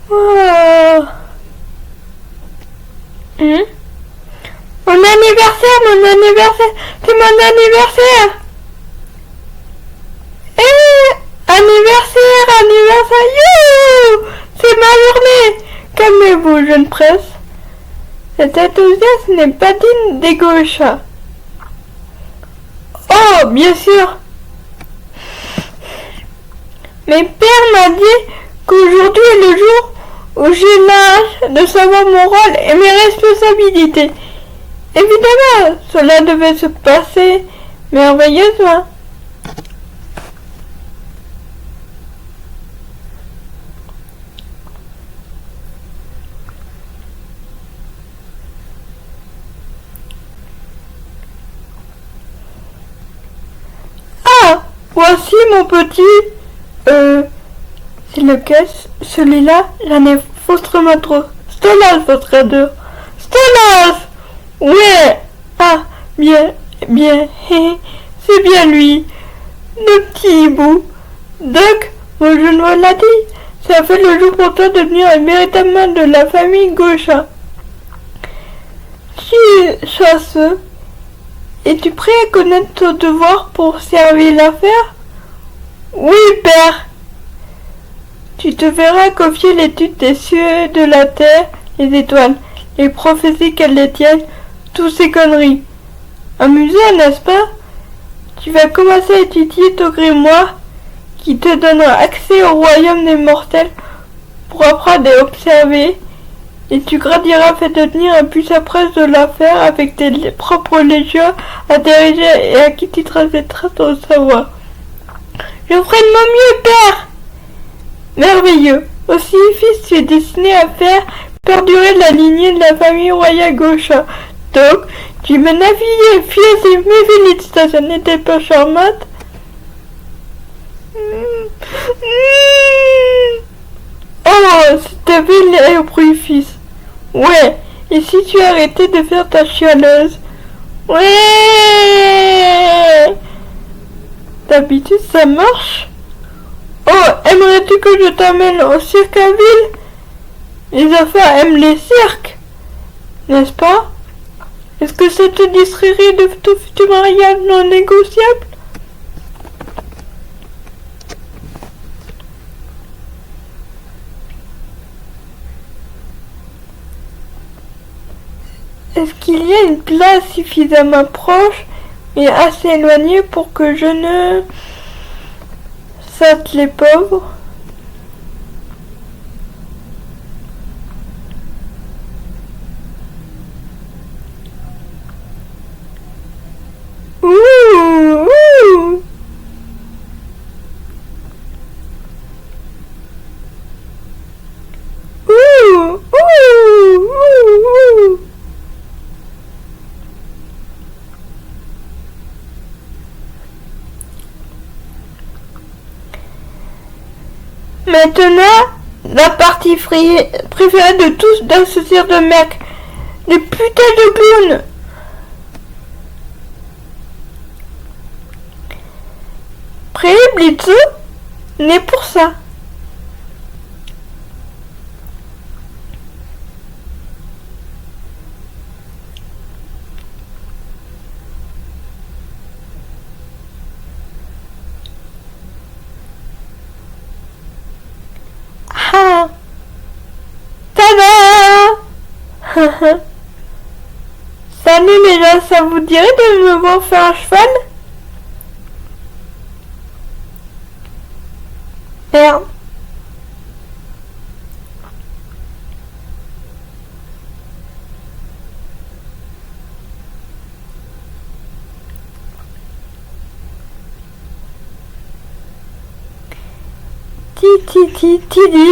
Oh. Mon anniversaire, c'est mon anniversaire. Anniversaire, youhou, c'est ma journée. Calmez-vous, jeune presse. Cet enthousiasme n'est pas digne des gauchas. Oh, bien sûr. Mes pères m'ont dit qu'aujourd'hui est le jour où j'ai l'âge de savoir mon rôle et mes responsabilités. Évidemment, cela devait se passer merveilleusement. Ah, voici mon petit... c'est lequel? Celui-là, j'en ai faussement trop. Stolas, votre adore. Stolas! Ouais! Ah, bien, c'est bien lui. Le petit hibou. Doc, mon jeune voix l'a dit. Ça fait le jour pour toi de devenir un véritable de la famille Gaucha. Tu es chasseux. Es-tu prêt à connaître ton devoir pour servir l'affaire? Oui, père. Tu te verras confier l'étude des cieux, de la terre, les étoiles, les prophéties qu'elles détiennent, toutes ces conneries. Amusant, n'est-ce pas? Tu vas commencer à étudier ton grimoire qui te donnera accès au royaume des mortels pour apprendre et observer, et tu grandiras fait de tenir un puissant prince de l'affaire avec tes propres légions à diriger et à qui tu transmettras ton savoir. Je ferai de mon mieux, père. Merveilleux. Aussi, fils, tu es destiné à faire perdurer la lignée de la famille royale Gaucha. Donc, tu me navigues fierce et mes félicitations n'étaient pas charmantes. Oh, c'était belle au bruit, fils. Ouais, et si tu arrêtais de faire ta chialeuse? Ouais. D'habitude, ça marche. Oh, aimerais-tu que je t'amène au cirque à ville? Les enfants aiment les cirques, n'est-ce pas? Est-ce que ça te distrairait de ton futur mariage non négociable? Est-ce qu'il y a une place suffisamment proche et assez éloignée pour que je ne saute les pauvres? Ouh, ouh. Ouh, ouh, ouh. Maintenant, la partie préférée de tous dans ce cirque de mec. Les putains de clowns. Prêt, Blitzo? Né pour ça. Ah. Tada. Salut les gens, ça vous dirait de me voir faire un cheval? Merde. Tidi,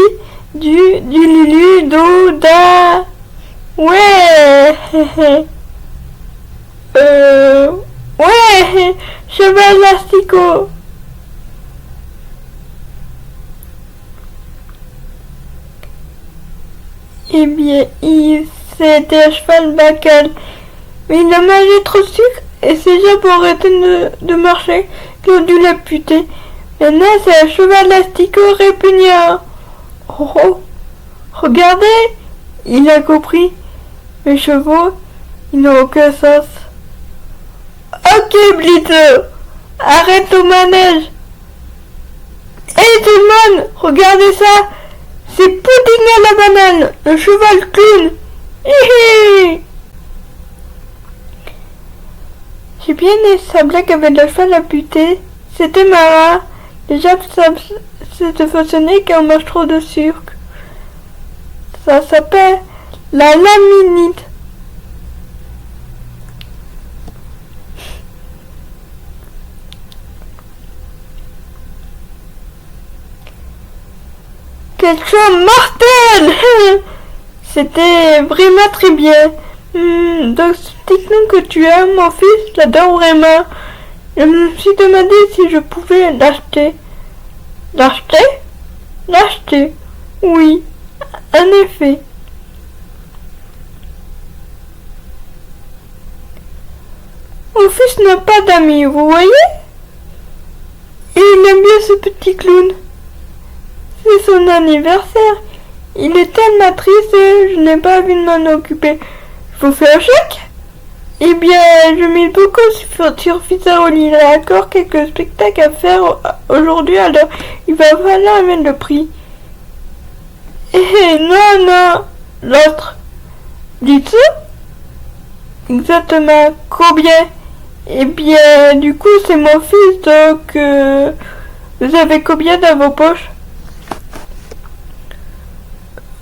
du lulu, do, da. Ouais. Ouais. Cheval l'astico. Eh bien, c'était un cheval bacal. Mais il a mangé trop de sucre et ses jambes ont arrêté de marcher. Ils ont dû l'amputer. Maintenant, c'est un cheval astico répugnant. Oh, oh. Regardez, il a compris. Mes chevaux, ils n'ont aucun sens. Ok, Blitz, arrête ton manège. Hé tout le monde, regardez ça. C'est Pudding à la banane, le cheval clown. Hihi. J'ai bien aimé sa blague avec le cheval à buter. C'était marrant. Déjà, ça se fonctionnait quand on mange trop de sucre. Ça s'appelle la laminite. Quelque chose mortel. C'était vraiment très bien. Donc ce petit clown que tu as, mon fils, je l'adore vraiment. Je me suis demandé si je pouvais l'acheter. L'acheter? L'acheter. Oui, en effet. Mon fils n'a pas d'amis, vous voyez? Et il aime bien ce petit clown. C'est son anniversaire. Il est tellement triste et je n'ai pas envie de m'en occuper. Je vous fais un chèque? Eh bien, je mise beaucoup sur Fizaroli. Il a encore quelques spectacles à faire aujourd'hui, alors il va falloir mettre le prix. Eh non, non, l'autre. Dites-vous? Exactement. Combien? Eh bien, du coup, c'est mon fils, donc vous avez combien dans vos poches?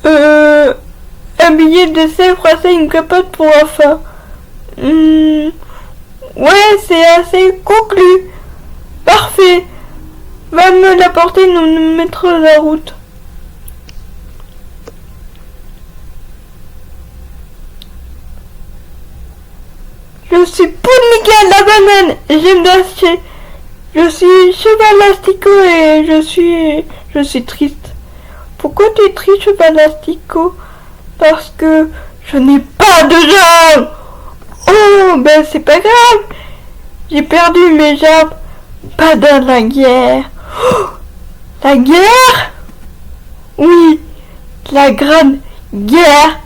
Un billet de 5 français, une capote pour enfants. Ouais, c'est assez conclu. Parfait. Va me l'apporter, nous mettrons la route. Je suis Pudding à la banane et j'aime danser. Je suis cheval asticot et je suis triste. Pourquoi tu es triste, cheval asticot? Parce que je n'ai pas de jambes. Oh, ben c'est pas grave. J'ai perdu mes jambes. Pas dans la guerre. Oh, la guerre? Oui, la grande guerre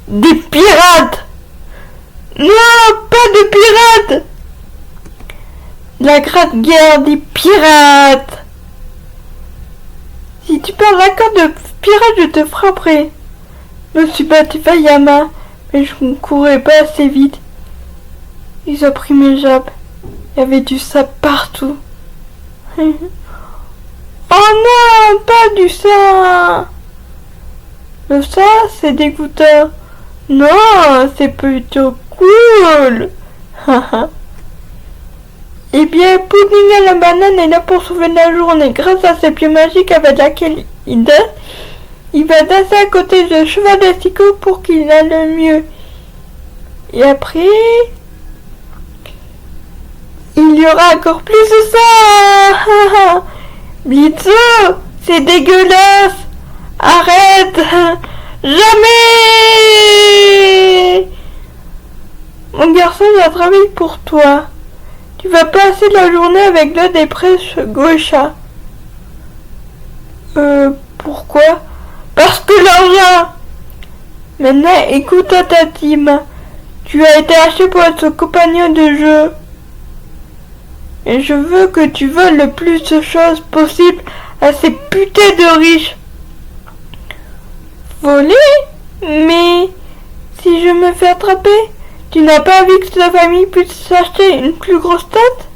des pirates. Non, pas de pirates. La grande guerre des pirates. Si tu parles d'accord de pirates, je te frapperai. Je me suis battu Fayama, mais je ne courais pas assez vite. Ils ont pris mes jambes. Il y avait du sable partout. Oh non, pas du sang. Le sang, c'est dégoûtant. Non, c'est plutôt cool. Eh bien, Pudding à la banane est là pour sauver la journée. Grâce à ses pieds magiques avec laquelle il danse, il va danser à côté de cheval d'asticot pour qu'il aille le mieux. Et après, il y aura encore plus de ça. Blitzo, c'est dégueulasse. Arrête. Jamais. Mon garçon, j'ai travaillé pour toi. Tu vas passer la journée avec l'un des princes Gaucha. Pourquoi? Parce que l'argent. Maintenant, écoute ta team. Tu as été acheté pour être son compagnon de jeu. Et je veux que tu voles le plus de choses possible à ces putains de riches. Voler? Mais si je me fais attraper, tu n'as pas envie que ta famille puisse s'acheter une plus grosse tête?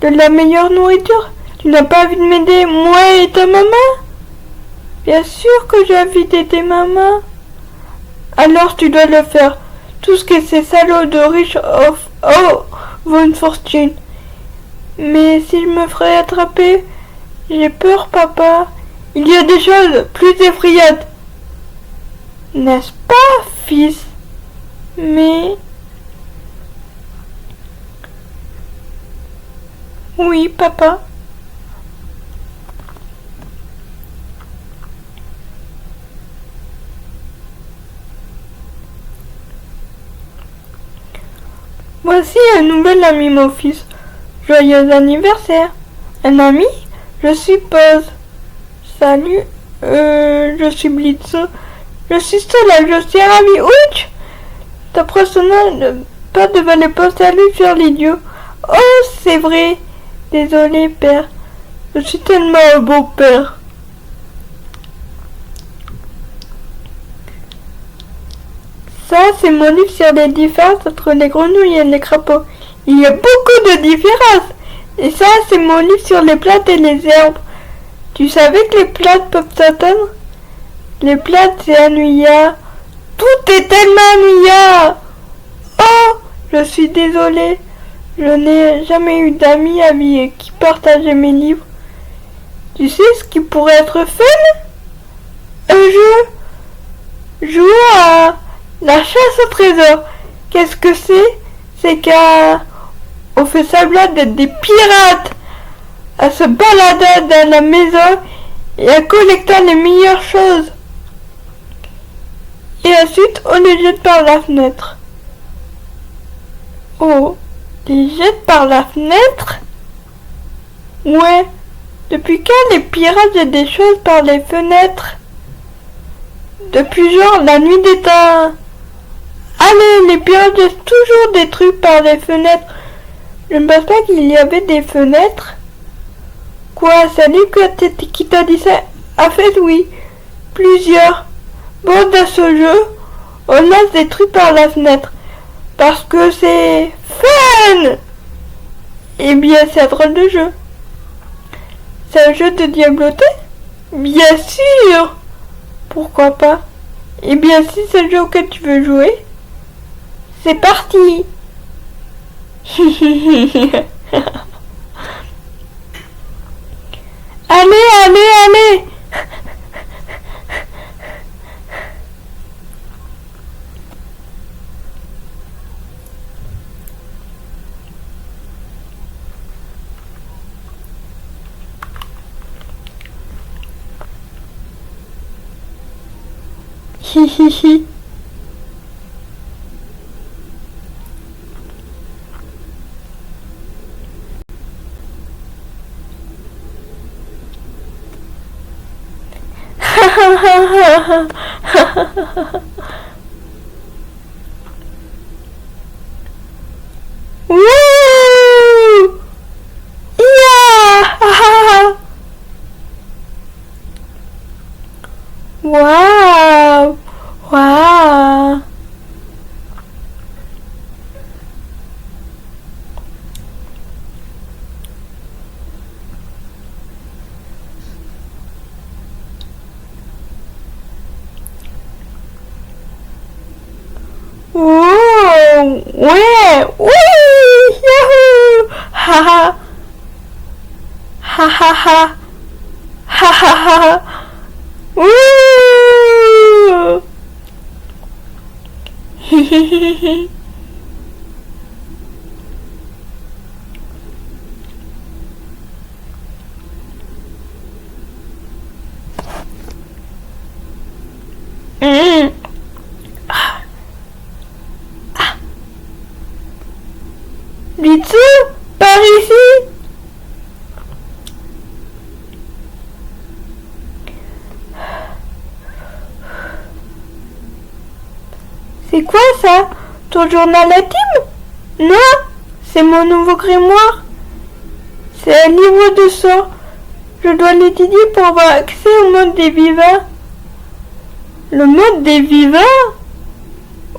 De la meilleure nourriture? Tu n'as pas envie de m'aider, moi et ta maman? Bien sûr que j'ai envie d'aider maman. Alors tu dois le faire. Tout ce que ces salauds de riches vaut une fortune. Mais si je me ferais attraper, j'ai peur, papa. Il y a des choses plus effrayantes. N'est-ce pas, fils? Mais... Oui, papa. Voici un nouvel ami, mon fils. Joyeux anniversaire. Un ami? Je suppose. Salut. Je suis Blitzo. Je suis Soleil, je suis ravi. Ouch! D'après son nom, le père devait penser à lui faire l'idiot. Oh, c'est vrai. Désolé, père. Je suis tellement un beau père. Ça, c'est mon livre sur les différences entre les grenouilles et les crapauds. Il y a beaucoup de différences. Et ça, c'est mon livre sur les plantes et les herbes. Tu savais que les plantes peuvent s'entendre? Les plantes, c'est ennuyant. Tout est tellement ennuyant. Oh, je suis désolée. Je n'ai jamais eu d'amis avec qui partageaient mes livres. Tu sais ce qui pourrait être fun? Un jeu. Jouer à la chasse au trésor. Qu'est-ce que c'est? C'est qu'on fait semblant d'être des pirates, à se balader dans la maison et à collecter les meilleures choses. Et ensuite, on les jette par la fenêtre. Oh, les jette par la fenêtre? Ouais, depuis quand les pirates jettent des choses par les fenêtres? Depuis genre la nuit des temps. Allez, les pirates jettent toujours des trucs par les fenêtres. Je ne pense pas qu'il y avait des fenêtres. Quoi, salut, qui t'a dit ça? En fait, oui, plusieurs. Bon, dans ce jeu, on lance des trucs par la fenêtre. Parce que c'est fun! Eh bien, c'est un drôle de jeu. C'est un jeu de diabloté? Bien sûr! Pourquoi pas? Eh bien, si c'est le jeu auquel tu veux jouer, c'est parti! Allez, allez, allez! Hi hi hi. Wouh! Yeah! Wow! Wow! Oh, ouais, oui, yahoo, ha ha, ha ha ha, ha ha ha, wouh, hi hi hi hi. Bitsu, par ici. C'est quoi ça? Ton journal intime? Non, c'est mon nouveau grimoire. C'est un livre de sorts. Je dois l'étudier pour avoir accès au monde des vivants. Le monde des vivants?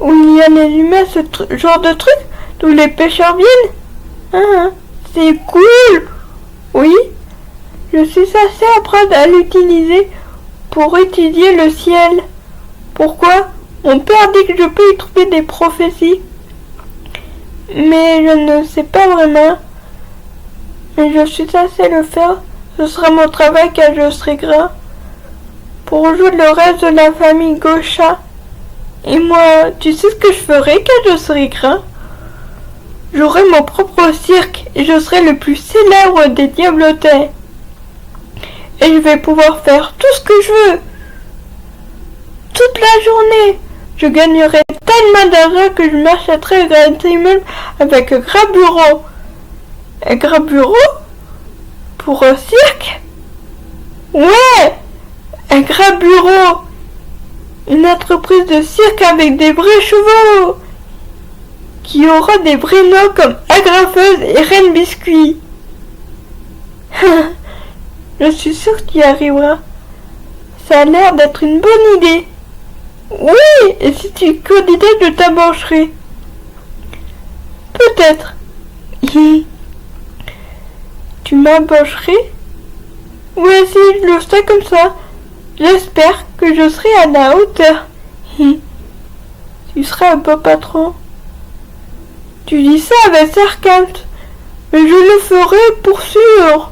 Où il y a les humains, ce genre de truc, d'où les pêcheurs viennent? Ah, c'est cool! Oui, je suis censée apprendre à l'utiliser pour étudier le ciel. Pourquoi? Mon père dit que je peux y trouver des prophéties. Mais je ne sais pas vraiment. Mais je suis censée le faire. Ce sera mon travail quand je serai grand. Pour rejoindre le reste de la famille Gaucha. Et moi, tu sais ce que je ferai quand je serai grand? J'aurai mon propre cirque et je serai le plus célèbre des diablotins. Et je vais pouvoir faire tout ce que je veux. Toute la journée. Je gagnerai tellement d'argent que je m'achèterai un grand immeuble avec un grand bureau. Un grand bureau? Pour un cirque? Ouais! Un grand bureau. Une entreprise de cirque avec des vrais chevaux. Qui aura des vrais noms comme Agrafeuse et Reine Biscuit. Je suis sûre que tu y arriveras. Ça a l'air d'être une bonne idée. Oui, et si tu candidates, je t'embaucherai. Peut-être. Tu m'embaucherais? Oui, si je le ferai comme ça. J'espère que je serai à la hauteur. Tu seras un beau patron. Tu dis ça avec sarcasme, mais je le ferai pour sûr.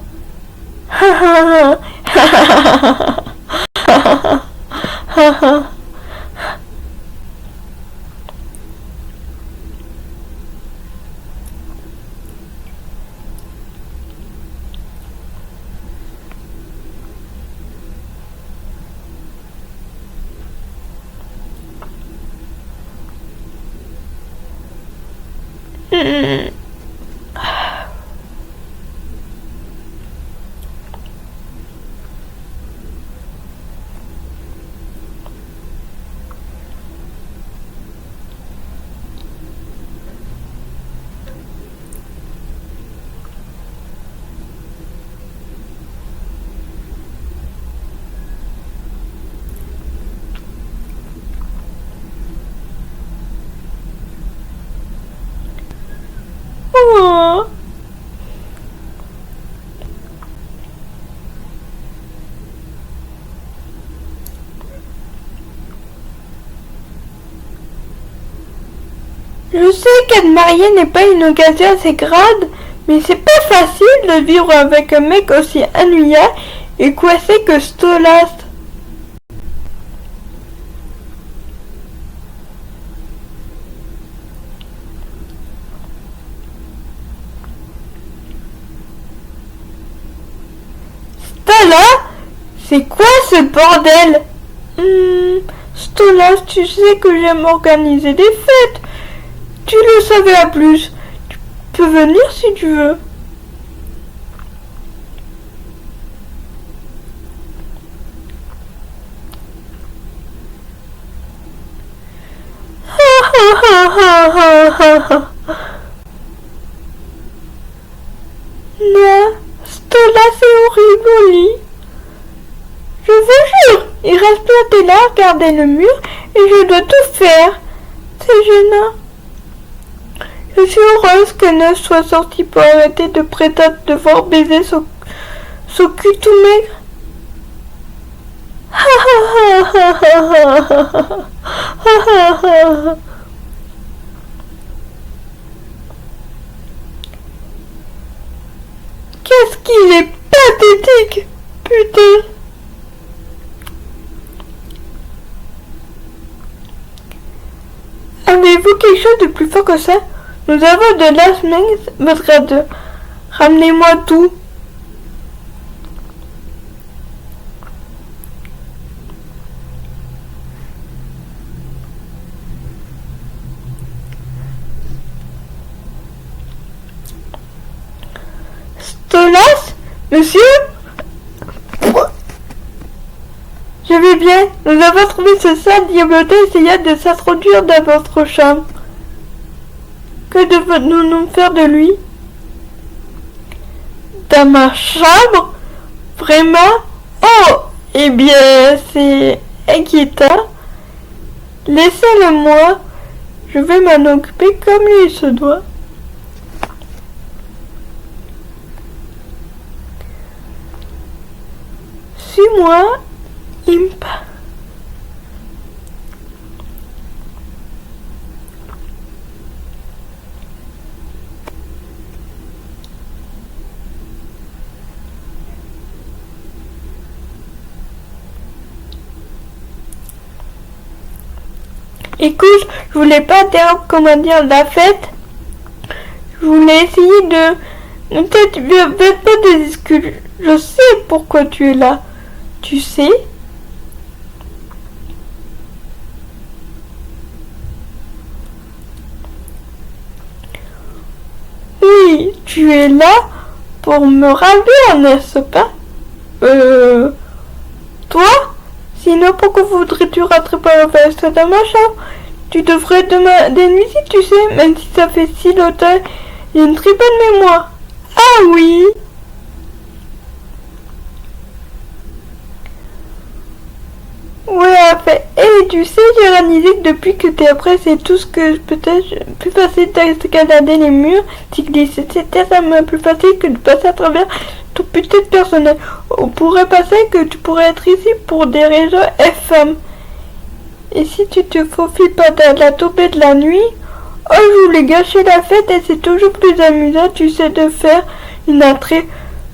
Oh. Je sais qu'être marié n'est pas une occasion assez grande, mais c'est pas facile de vivre avec un mec aussi ennuyant et coincé que Stolas. Stolas? C'est quoi ce bordel? Stolas, tu sais que j'aime organiser des fêtes. Tu le savais à plus. Tu peux venir si tu veux. Non, Stolas, c'est horrible au lit. Je vous jure, il reste planté là, regarder le mur, et je dois tout faire. C'est gênant. Je suis heureuse que Neuf soit sorti pour arrêter de prétendre devoir baiser son cul tout maigre. Qu'est-ce qu'il est pathétique, putain. Avez-vous quelque chose de plus fort que ça? Nous avons de la semaine, votre deux. Ramenez-moi tout. Stolas? Monsieur? Je vais bien. Nous avons trouvé ce sale diablotin essayant de s'introduire dans votre chambre. Que devons-nous faire de lui? Dans ma chambre? Vraiment? Oh, eh bien, c'est inquiétant. Laissez-le moi. Je vais m'en occuper comme il se doit. Suis-moi, Imp. Écoute, je voulais pas interrompre comment dire la fête. Je voulais essayer de... Ne peut-être pas des excuses. Je sais pourquoi tu es là. Tu sais? Oui, tu es là pour me ravir, n'est-ce pas? Toi? Sinon, pourquoi voudrais-tu rentrer par le fenêtre dans ma chambre? Tu devrais demain des nuits si tu sais, même si ça fait si longtemps. J'ai une très bonne mémoire. Ah oui. Ouais, fait. Et tu sais, j'ai réalisé que depuis que t'es après, c'est tout ce que peut-être plus facile d'escalader les murs, d'y glisser. C'était ça plus facile que de passer à travers tout petit personnel. On pourrait passer que tu pourrais être ici pour des raisons FM. Et si tu te faufiles pendant la tombée de la nuit, oh, je voulais gâcher la fête et c'est toujours plus amusant, tu sais, de faire une entrée.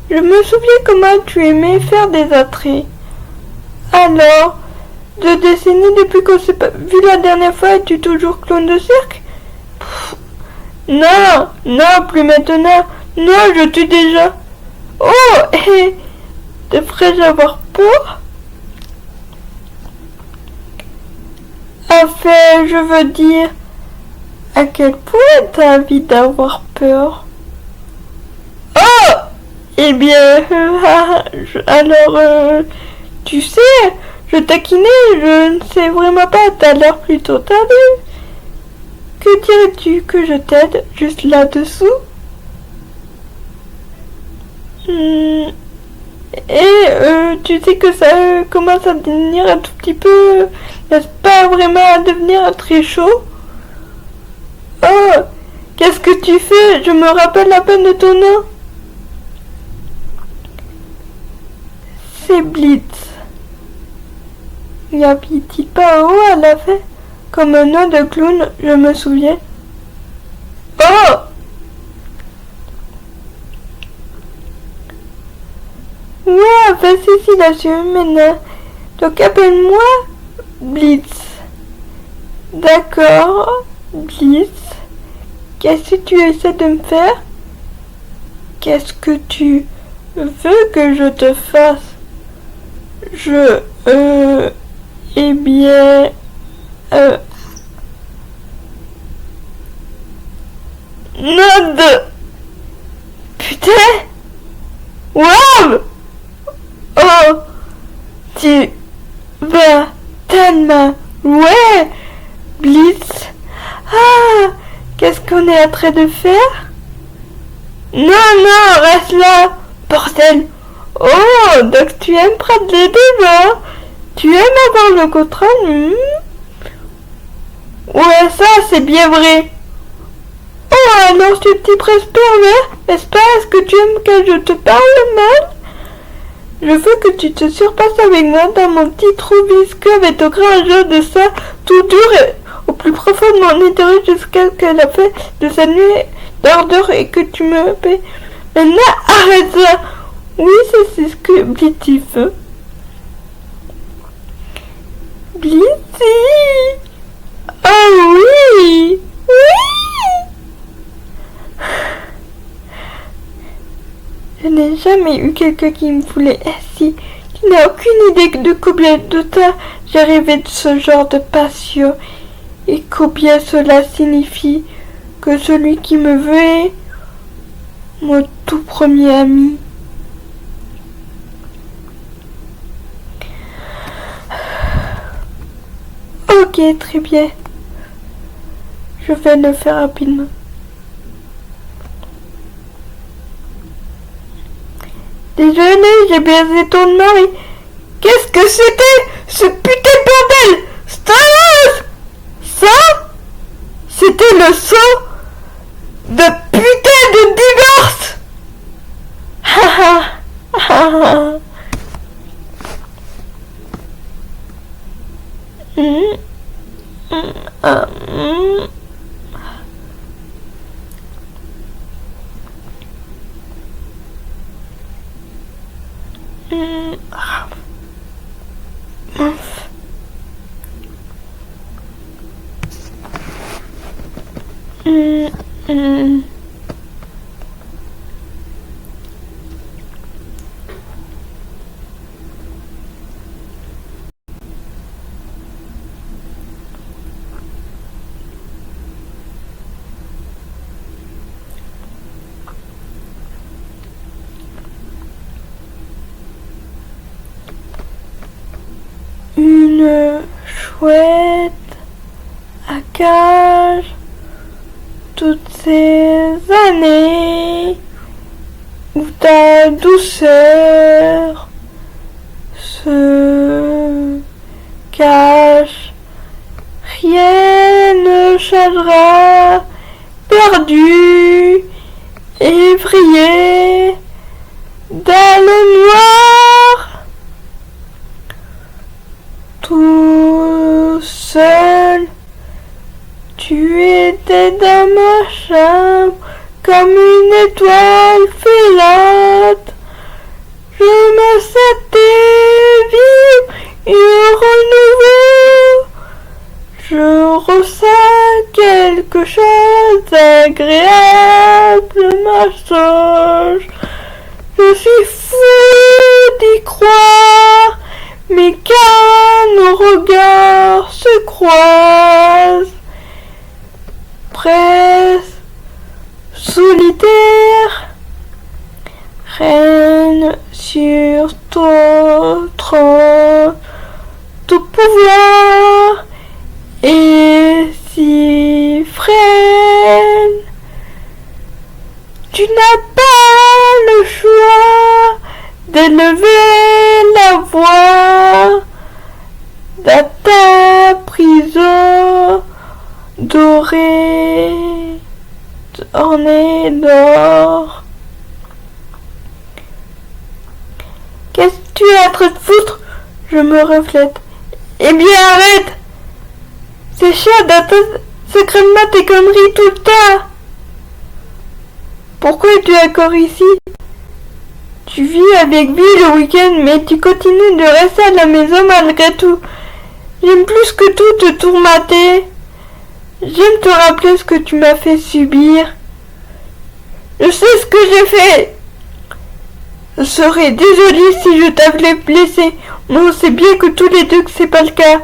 Je me souviens comment tu aimais faire des entrées. Alors, 2 décennies depuis qu'on s'est vu la dernière fois, es-tu toujours clown de cirque? Pff, non, non, plus maintenant. Non, je tue déjà. Oh, hé, devrais-je avoir peur? Enfin, je veux dire, à quel point t'as envie d'avoir peur? Oh, eh bien, alors, tu sais, je taquinais, je ne sais vraiment pas, t'as l'air plutôt tendu. Que dirais-tu que je t'aide juste là-dessous? Et tu sais que ça commence à devenir un tout petit peu, n'est-ce pas vraiment à devenir très chaud? Oh, qu'est-ce que tu fais? Je me rappelle à peine de ton nom. C'est Blitz. N'y avait-il pas haut à la fin? Comme un nom de clown, je me souviens. Oh! Ouais, enfin si, là-dessus, maintenant. Donc appelle-moi Blitz. D'accord, Blitz. Qu'est-ce que tu essaies de me faire? Qu'est-ce que tu veux que je te fasse? Eh bien, Nod! Putain! Wow! Oh! Tu vas tellement... Ouais! Blitz! Ah! Qu'est-ce qu'on est en train de faire? Non, non, reste là! Bordel! Oh! Donc tu aimes prendre les débats? Tu aimes avoir le contrôle? Ouais, ça, c'est bien vrai! Oh, alors ce petit prince pervers, n'est-ce pas? Est-ce que tu aimes que je te parle mal? Je veux que tu te surpasses avec moi dans mon petit trou visqueux avec ton grand jeu de ça tout dur et au plus profond de mon intérieur jusqu'à ce que la fin de sa nuit d'ardeur et que tu me paies. Maintenant, arrête ça! Oui, c'est ce que Blitzy veut. Blitzy! Oh oui! Oui! Je n'ai jamais eu quelqu'un qui me voulait ainsi. Tu n'as aucune idée de combien de temps j'ai rêvé de ce genre de passion et combien cela signifie que celui qui me veut est mon tout premier ami. Ok, très bien. Je vais le faire rapidement. Désolé, j'ai baisé ton mari. Qu'est-ce que c'était ce putain de bordel? Star Ça c'était le son de putain de divorce. Haha. Haha. chouette, à cage, toutes ces années où ta douceur se cache, rien ne changera, perdu, effrayé, dans le noir, tout seul, tu étais dans ma chambre comme une étoile filante. Je me sentais vivre et renouveau. Je ressens quelque chose d'agréablement change. Je suis fou d'y croire, mais quand nos regards se croisent, presque solitaire, règne sur ton trône, ton pouvoir est si frêle. Tu n'as pas le choix d'élever la voix dans ta prison dorée, ornée d'or. Qu'est-ce que tu es en train de foutre? Je me reflète. Eh bien arrête! C'est chiant d'entendre secrètement tes conneries tout le temps. Pourquoi es-tu encore ici? Tu vis avec lui le week-end, mais tu continues de rester à la maison malgré tout. J'aime plus que tout te tourmenter. J'aime te rappeler ce que tu m'as fait subir. Je sais ce que j'ai fait. Je serais désolée si je t'avais blessé. Mais on sait bien que tous les deux que c'est pas le cas.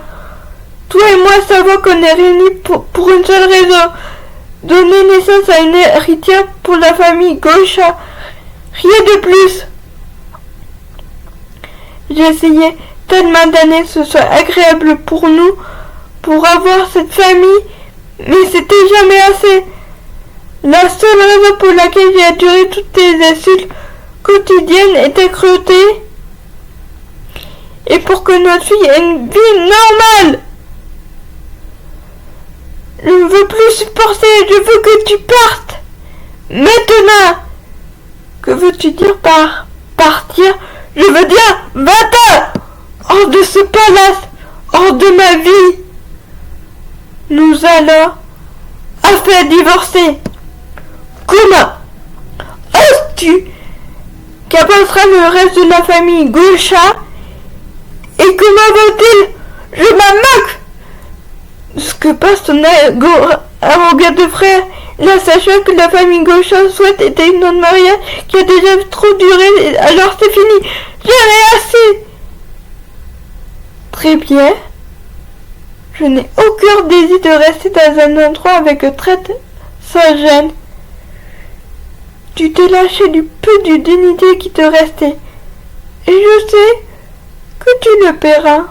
Toi et moi savons qu'on est réunis pour une seule raison. Donner naissance à une héritière pour la famille Gaucha. Rien de plus. J'ai essayé tellement d'années que ce soit agréable pour nous, pour avoir cette famille, mais c'était jamais assez. La seule raison pour laquelle j'ai enduré toutes tes insultes quotidiennes était cruauté. Et pour que notre fille ait une vie normale. Je ne veux plus supporter, je veux que tu partes. Maintenant. Que veux-tu dire par partir? Je veux dire, va-t'en! Hors de ce palace, hors de ma vie. Nous allons enfin divorcer. Comment? Oses-tu qu'avancera le reste de la famille Gaucha? Et comment va-t-il? Je m'en moque! Ce que passe ton arrogant de frère, là sachant que la famille Gaucha souhaite être une autre mariage qui a déjà trop duré, alors c'est fini. J'en ai assez. Très bien. Je n'ai aucun désir de rester dans un endroit avec traite sans gêne. Tu t'es lâché du peu de dignité qui te restait. Et je sais que tu le paieras.